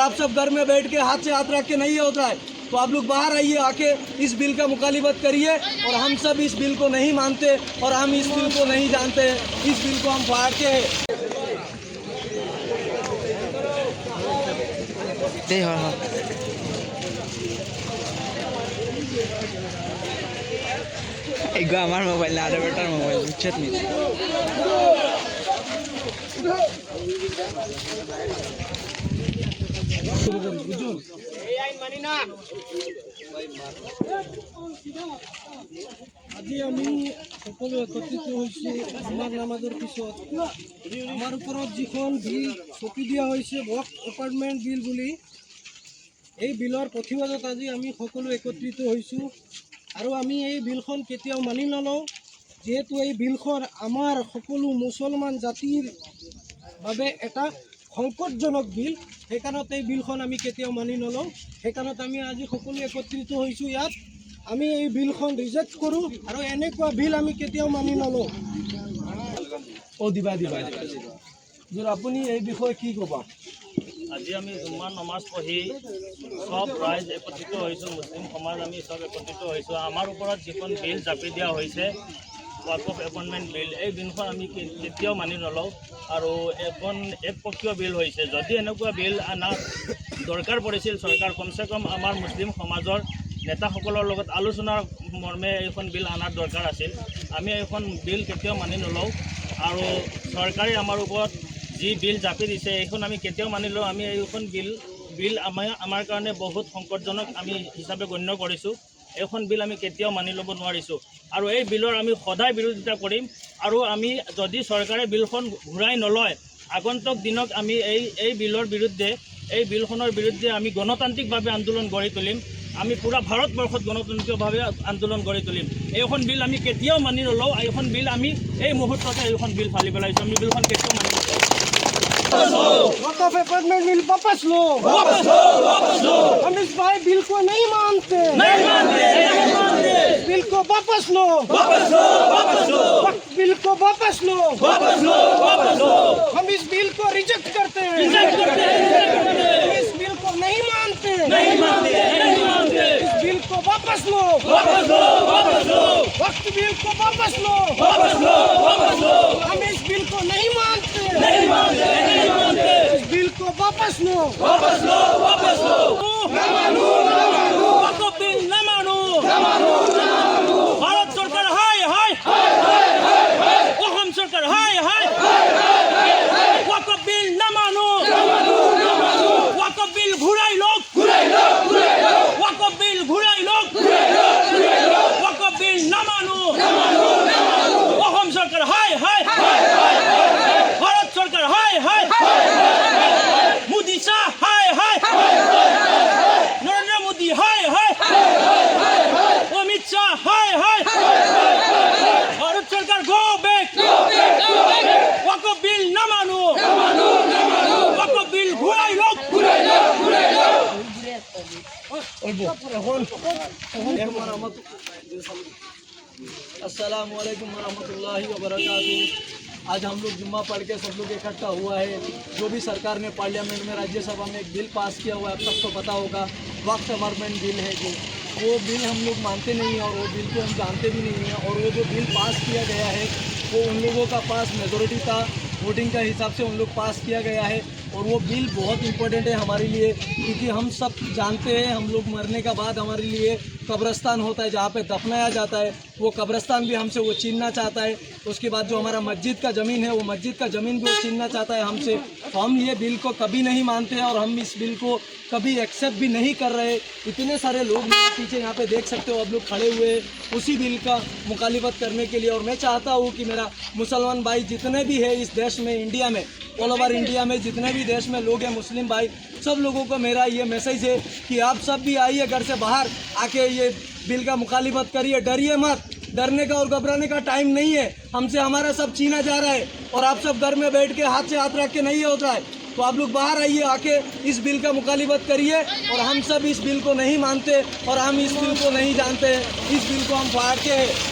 आप सब घर में बैठ के हाथ से हाथ रख के नहीं होता है। तो आप लोग बाहर आइए, आके इस बिल का मुखालिफत करिए। और हम सब इस बिल को नहीं मानते और हम इस बिल को नहीं जानते, इस बिल को हम फाड़ते हैं। আমার মোবাইল না, বেটার মোবাইল বুঝছেন নি। আজি আমি সকলো একত্ৰিত হৈছোঁ আমাৰ নামাজৰ পিছত। আমাৰ ওপৰত যিখন বিল চপি দিয়া হৈছে বক্স এপাৰ্টমেণ্ট বিল বুলি, এই বিলৰ প্ৰতিবাদত আজি আমি সকলো একত্ৰিত হৈছোঁ। আৰু আমি এই বিলখন কেতিয়াও মানি নলওঁ, যিহেতু এই বিলখন আমাৰ সকলো মুছলমান জাতিৰ বাবে এটা সংকটজনক বিল। সেইকাৰণত এই বিলখন আমি কেতিয়াও মানি নলওঁ। সেইকাৰণত আমি আজি সকলো একত্ৰিত হৈছোঁ ইয়াত। আমি এই বিলখন ৰিজেক্ট কৰোঁ আৰু এনেকুৱা বিল আমি কেতিয়াও মানি নলওঁ। আপুনি এই বিষয়ে কি ক'ব? আজি আমি জুম্মাৰ নমাজ পঢ়ি সব ৰাইজ একত্ৰিত হৈছোঁ, মুছলিম সমাজ আমি সব একত্ৰিত হৈছোঁ। আমাৰ ওপৰত যিখন বিল জাপি দিয়া হৈছে ৱাকফ এপইণ্টমেণ্ট বিল, এই বিলখন আমি কেতিয়াও মানি নলওঁ। আৰু এখন একপক্ষীয় বিল হৈছে। যদি এনেকুৱা বিল অনাৰ দৰকাৰ পৰিছিল, চৰকাৰ কমচে কম আমাৰ মুছলিম সমাজৰ নেতাসকলৰ লগত আলোচনাৰ মৰ্মে এইখন বিল অনাৰ দৰকাৰ আছিল। আমি এইখন বিল কেতিয়াও মানি নলওঁ। আৰু চৰকাৰে আমাৰ ওপৰত যি বিল জাপি দিছে এইখন আমি কেতিয়াও মানি লওঁ। আমি এইখন বিল আমাৰ কাৰণে বহুত সংকটজনক আমি হিচাপে গণ্য কৰিছোঁ। এইখন বিল আমি কেতিয়াও মানি ল'ব নোৱাৰিছোঁ আৰু এই বিলৰ আমি সদায় বিৰোধিতা কৰিম। আৰু আমি যদি চৰকাৰে বিলখন ঘূৰাই নলয়, আগন্তুক দিনত আমি এই বিলৰ বিৰুদ্ধে, এই বিলখনৰ বিৰুদ্ধে আমি গণতান্ত্ৰিকভাৱে আন্দোলন গঢ়ি তুলিম। আমি পুৰা ভাৰতবৰ্ষত গণতান্ত্ৰিকভাৱে আন্দোলন গঢ়ি তুলিম। এইখন বিল আমি কেতিয়াও মানি নলওঁ। এইখন বিল আমি এই মুহূৰ্ততে এইখন বিল ফালি পেলাইছোঁ। আমি বিলখন কেতিয়াও মানি নলওঁ। वक़फ़ अपार्टमेंट बिल वापस लो, वापस लो, वापस लो। हम इस भाई बिल को नहीं मानते, नहीं मानते, नहीं मानते। बिल को वापस लो, वापस लो, वापस लो। बिल को वापस लो, वापस लो, वापस लो। हम इस बिल को रिजेक्ट करते हैं, रिजेक्ट करते हैं। इस बिल को नहीं मानते, नहीं मानते, नहीं मानते। इस बिल को वापस लो, वापस लो, वापस लो। वक्त बिल को वापस लो, वापस लो, वापस लो। हम इस बिल को नहीं मानते, नहीं मानते, नहीं मानते। इस बिल को वापस लो, वापस लो, वापस लो। ना मानू, ना मानू। वक़्फ़ बिल ना मानू, ना मानू, ना मानू। भारत सरकार हाय हाय, हाय हाय, हाय हाय। हम सरकार हाय हाय, हाय हाय, हाय हाय। वक़्फ़ बिल ना मानू, ना मानू, ना मानू। वक़्फ़ बिल घुराई लो, घुराई लो, घुराई लो। वक़्फ़ बिल घुराई लो, घुराई लो, घुराई लो। वक़्फ़ बिल ना मानू, ना मानू, ना मानू। हम सरकार हाय हाय, हाय हाय, हाय हाय। भारत सरकार हाय हाय, हाय हाय। मोदी शाह हाय हाय, नरेंद्र मोदी हाय हाय, अमित शाह हाय हाय। भारत सरकार गो बैक, वक़्फ़ बिल ना मानो, वक़्फ़ बिल घुराई लो, घुराई लो, घुराई लो। अस्सलामु अलैकुम वरहमतुल्लाहि वबरकातुहू। आज हम लोग जुम्मा पढ़ के सब लोग इकट्ठा हुआ है। जो भी सरकार ने पार्लियामेंट में, राज्यसभा में एक बिल पास किया हुआ है, अब तक तो पता होगा, वक्फ अमेंडमेंट बिल है जो, वो बिल हम लोग मानते नहीं हैं और वो बिल को हम जानते भी नहीं हैं। और वो जो बिल पास किया गया है वो उन लोगों का पास मेजॉरिटी था, वोटिंग के हिसाब से उन लोग पास किया गया है। और वो बिल बहुत इम्पोर्टेंट है हमारे लिए, क्योंकि हम सब जानते हैं हम लोग मरने के बाद हमारे लिए कब्रिस्तान होता है जहाँ पे दफनाया जाता है, वो कब्रिस्तान भी हमसे वो छीनना चाहता है। उसके बाद जो हमारा मस्जिद का ज़मीन है, वो मस्जिद का ज़मीन भी वो छीनना चाहता है हमसे। तो हम ये बिल को कभी नहीं मानते हैं और हम इस बिल को कभी एक्सेप्ट भी नहीं कर रहे। इतने सारे लोग मेरे पीछे यहाँ पे देख सकते हो, अब लोग खड़े हुए उसी बिल का मुखालिफत करने के लिए। और मैं चाहता हूँ कि मेरा मुसलमान भाई जितने भी है इस देश में, इंडिया में, ऑल ओवर इंडिया में जितने भी देश में लोग हैं मुस्लिम भाई, सब लोगों को मेरा ये मैसेज है कि आप सब भी आइए, घर से बाहर आके ये बिल का मुखालिफत करिए। डरिए मत, डरने का और घबराने का टाइम नहीं है। हमसे हमारा सब छीना जा रहा है और आप सब घर में बैठ के हाथ से हाथ रख के नहीं होता है। तो आप लोग बाहर आइए, आके इस बिल का मुखालिफत करिए। और हम सब इस बिल को नहीं मानते और हम इस बिल को नहीं जानते, इस बिल को हम फाड़ते हैं।